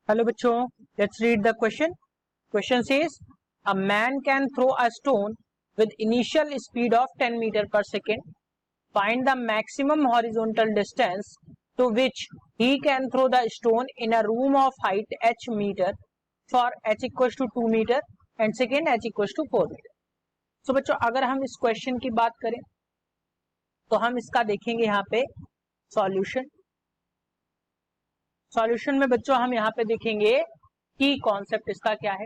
Hello बच्चों, let's read the question. Question says a man can throw a stone with initial speed of 10 meter per second. Find the maximum horizontal distance to which he can throw the stone in a room of height h meter for h equals to 2 meter and second h equals to 4 meter. So बच्चों, अगर हम इस question की बात करें तो हम इसका देखेंगे यहाँ पे सॉल्यूशन. सॉल्यूशन में बच्चों हम यहाँ पे देखेंगे कि कॉन्सेप्ट इसका क्या है.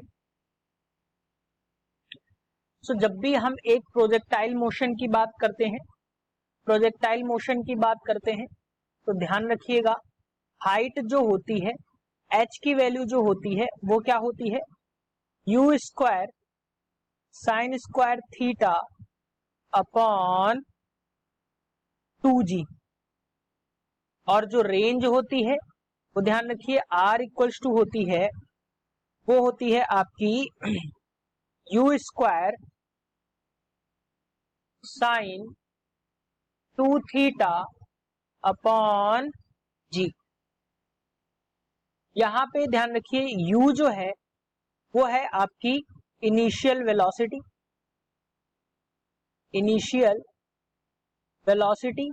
सो जब भी हम एक प्रोजेक्टाइल मोशन की बात करते हैं, प्रोजेक्टाइल मोशन की बात करते हैं तो ध्यान रखिएगा हाइट जो होती है, h की वैल्यू जो होती है वो क्या होती है, u square sign square theta upon 2g. और जो रेंज होती है वो ध्यान रखिए r इक्वल्स टू होती है, वो होती है आपकी u square sine 2 theta upon G. यहां पे ध्यान रखिए u जो है वो है आपकी इनिशियल वेलोसिटी, इनिशियल वेलोसिटी,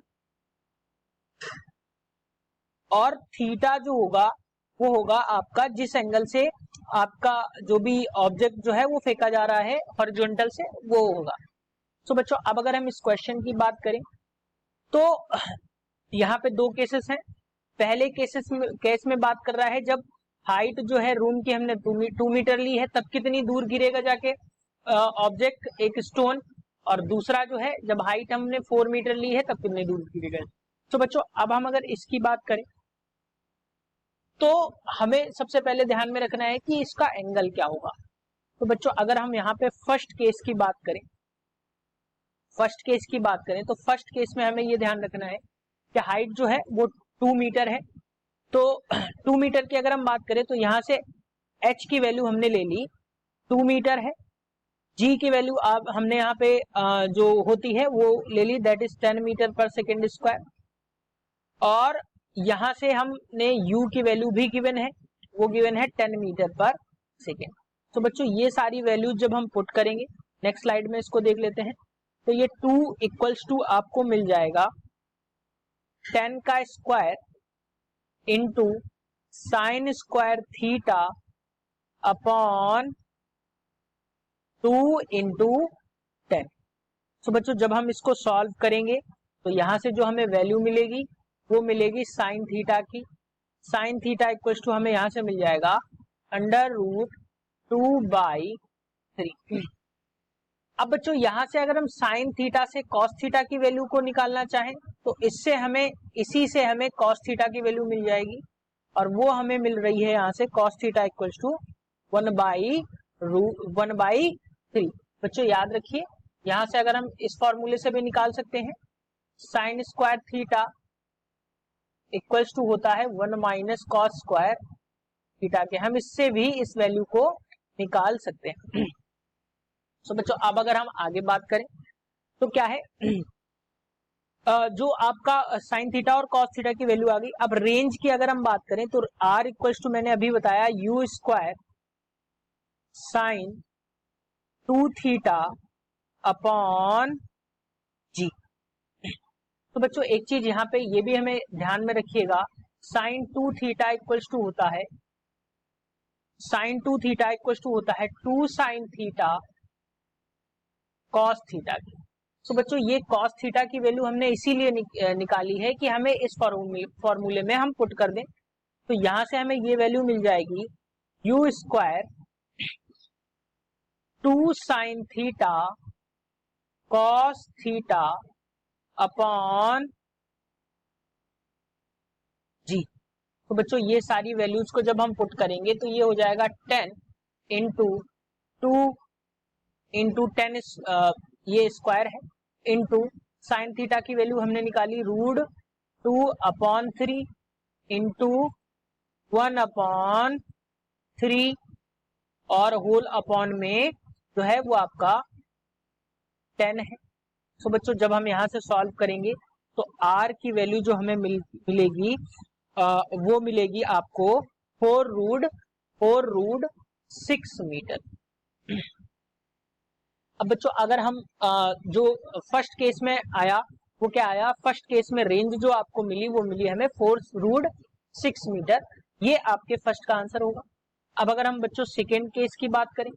और थीटा जो होगा वो होगा आपका जिस एंगल से आपका जो भी ऑब्जेक्ट जो है वो फेंका जा रहा है हॉरिजॉन्टल से, वो होगा. सो बच्चों, अब अगर हम इस क्वेश्चन की बात करें तो यहाँ पे दो केसेस हैं. पहले केस में बात कर रहा है जब हाइट जो है रूम की हमने 2 मीटर ली है, तब कितनी दूर गिरेगा जाके ऑब्जेक्ट, एक स्टोन. और दूसरा जो है जब हाइट हमने 4 मीटर ली है तब कितनी दूर गिरेगा. तो बच्चों, अब हम अगर इसकी बात करें तो हमें सबसे पहले ध्यान में रखना है कि इसका एंगल क्या होगा. तो बच्चों, अगर हम यहाँ पे फर्स्ट केस की बात करें, फर्स्ट केस की बात करें तो फर्स्ट केस में हमें ये ध्यान रखना है कि हाइट जो है वो 2 मीटर है. तो 2 मीटर की अगर हम बात करें तो यहाँ से h की वैल्यू हमने ले ली 2 मीटर है, g की वैल्यू आप हमने यहाँ पे जो होती है वो ले ली, दैट इज 10 मीटर पर सेकेंड स्क्वायर. और यहाँ से हमने u की वैल्यू भी गिवन है, वो गिवन है 10 मीटर पर सेकेंड. तो बच्चों, ये सारी वैल्यू जब हम पुट करेंगे, नेक्स्ट स्लाइड में इसको देख लेते हैं, तो ये 2 इक्वल्स टू आपको मिल जाएगा 10 का square into sine square theta upon 2 into 10. सो बच्चों, जब हम इसको सॉल्व करेंगे तो यहां से जो हमें वैल्यू मिलेगी वो मिलेगी साइन थीटा की. साइन थीटा इक्वल्स टू हमें यहां से मिल जाएगा अंडर रूट 2/3. अब बच्चों, यहां से अगर हम साइन थीटा से कॉस थीटा की वैल्यू को निकालना चाहें तो इसी से हमें कॉस थीटा की वैल्यू मिल जाएगी, और वो हमें मिल रही है यहां से कॉस थीटा इक्वल्स टू 1/3. बच्चों याद रखिए, यहां से अगर हम इस फॉर्मूले से भी निकाल सकते हैं, sine square theta equals to होता है 1 माइनस कॉस स्क्वायर थीटा के. हम इससे भी इस वैल्यू को निकाल सकते हैं. तो बच्चों, अब अगर हम आगे बात करें तो क्या है, जो आपका साइन थीटा और कॉस थीटा की वैल्यू आ गई. अब रेंज की अगर हम बात करें तो r इक्वल्स टू मैंने अभी बताया u square sine 2 theta upon g. तो बच्चों, एक चीज यहाँ पे ये भी हमें ध्यान में रखिएगा, साइन 2 थीटा इक्वल्स टू होता है, साइन 2 थीटा इक्वल्स टू होता है 2 साइन थीटा कॉस थीटा की. तो बच्चों, ये कॉस थीटा की वैल्यू हमने इसीलिए निकाली है कि हमें इस फॉर्मूले में हम पुट कर दें. तो यहां से हमें ये वैल्यू मिल जाएगी u square 2 sine theta cos theta upon G. तो बच्चों, ये सारी वैल्यूज को जब हम पुट करेंगे तो ये हो जाएगा 10 इंटू 2 इंटू 10 ये स्क्वायर है, इंटू साइन थीटा की वैल्यू हमने निकाली √2/3 इंटू 1/3 और होल अपॉन में जो है वो आपका 10 है. तो बच्चों, जब हम यहां से सॉल्व करेंगे तो r की वैल्यू जो हमें मिलेगी वो मिलेगी आपको फोर रूट 6 मीटर। अब बच्चों अगर हम जो फर्स्ट केस में आया वो क्या आया, फर्स्ट केस में रेंज जो आपको मिली वो मिली हमें 4√6 मीटर, ये आपके फर्स्ट का आंसर होगा। अब अगर हम बच्चों सेकेंड केस की बात करें,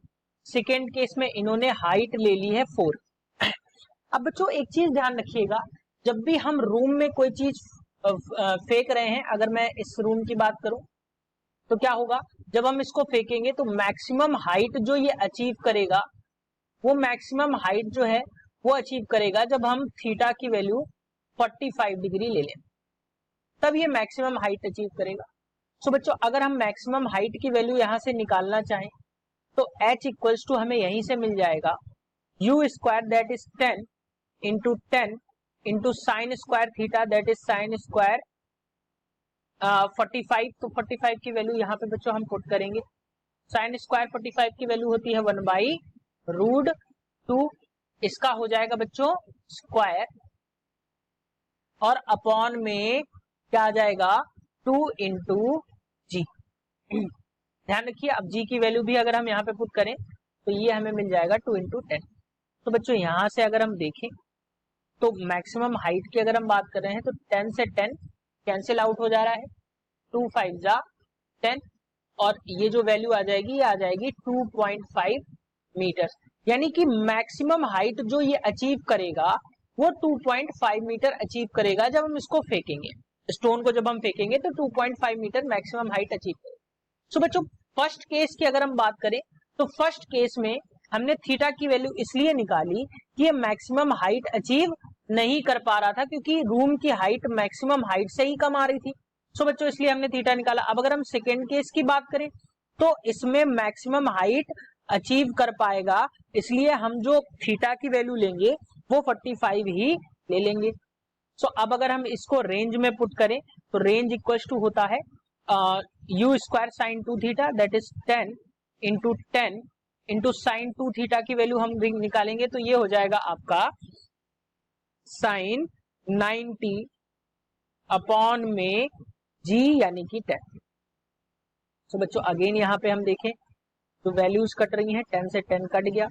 सेकेंड केस में इन्होंने हाइट ले ली है 4। अब बच्चों एक चीज ध्यान रखिएगा, जब भी हम रूम में कोई चीज फेंक रहे हैं, अगर मैं इस रूम की बात करूं तो क्या होगा, जब हम इसको फेंकेंगे तो मैक्सिमम हाइट जो ये अचीव करेगा, वो मैक्सिमम हाइट जो है वो अचीव करेगा जब हम थीटा की वैल्यू 45 डिग्री ले लें, तब ये मैक्सिमम हाइट अचीव करेगा। सो बच्चों अगर हम मैक्सिमम हाइट की वैल्यू यहां से निकालना चाहें तो h इक्वल्स टू हमें यहीं से मिल जाएगा u square that is 10 into 10 into sine square theta that is sine square 45। तो 45 की वैल्यू यहाँ पे बच्चों हम पुट करेंगे, साइन स्क्वायर 45 की वैल्यू होती है 1/√2, इसका हो जाएगा बच्चों स्क्वायर, और अपॉन में क्या आ जाएगा 2 इंटू जी। ध्यान रखिए अब जी की वैल्यू भी अगर हम यहाँ पे पुट करें तो ये हमें मिल जाएगा 2 इंटू 10। तो बच्चों यहाँ से अगर हम देखें तो मैक्सिमम हाइट की अगर हम बात कर रहे हैं तो 10 से 10 कैंसिल आउट हो जा रहा है, 2 5 जा 10, और ये जो वैल्यू आ जाएगी ये आ जाएगी 2.5 मीटर, यानी कि मैक्सिमम हाइट जो ये अचीव करेगा वो 2.5 मीटर अचीव करेगा जब हम इसको फेंकेंगे, स्टोन को जब हम फेंकेंगे तो 2.5 मीटर मैक्सिमम हाइट अचीव करेगा। सो बच्चों फर्स्ट केस की अगर हम बात करें तो फर्स्ट केस में हमने थीटा की वैल्यू इसलिए निकाली कि ये मैक्सिमम हाइट अचीव नहीं कर पा रहा था, क्योंकि रूम की हाइट मैक्सिमम हाइट से ही कम आ रही थी। सो बच्चों इसलिए हमने थीटा निकाला। अब अगर हम सेकेंड केस की बात करें तो इसमें मैक्सिमम हाइट अचीव कर पाएगा, इसलिए हम जो थीटा की वैल्यू लेंगे वो 45 ही ले लेंगे। सो अब अगर हम इसको रेंज में पुट करें तो रेंज इक्वल्स टू होता है u square sine 2 theta that is 10 into sine 2 theta की वैल्यू हम निकालेंगे तो ये हो जाएगा आपका साइन 90 अपॉन में g यानी कि 10। तो बच्चों अगेन यहाँ पे हम देखें तो वैल्यूज कट रही हैं, 10 से 10 कट गया,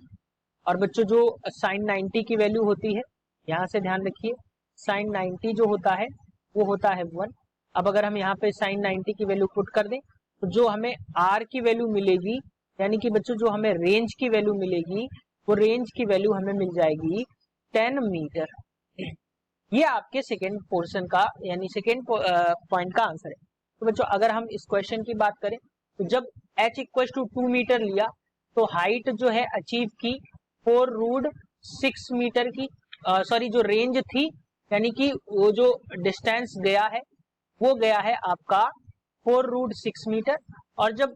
और बच्चों जो साइन 90 की वैल्यू होती है यहाँ से ध्यान रखिए, साइन 90 जो होता है वो होता है 1। अब अगर हम यहाँ पे साइन 90 की वैल्यू पुट कर दें तो जो हमें r की वैल्यू मिलेगी, यानी कि बच्चों जो हमें रेंज की वैल्यू मिलेगी वो रेंज की वैल्यू हमें मिल जाएगी 10 मीटर। ये आपके सेकेंड पोर्शन का यानी सेकेंड पॉइंट का आंसर है। तो बच्चों अगर हम इस क्वेश्चन की बात करें तो जब h इक्वल टू 2 मीटर लिया तो हाइट जो है अचीव की 4√6 मीटर की, सॉरी जो रेंज थी यानी कि वो जो डिस्टेंस गया है वो गया है आपका 4√6 मीटर, और जब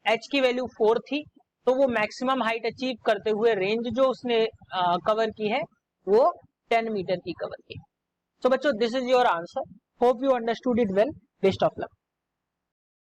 h की वैल्यू 4 थी तो वो मैक्सिमम हाइट अचीव करते हुए रेंज जो उसने कवर की है वो 10 मीटर की कवर की। तो बच्चों this is your answer, hope you understood it well, best of luck.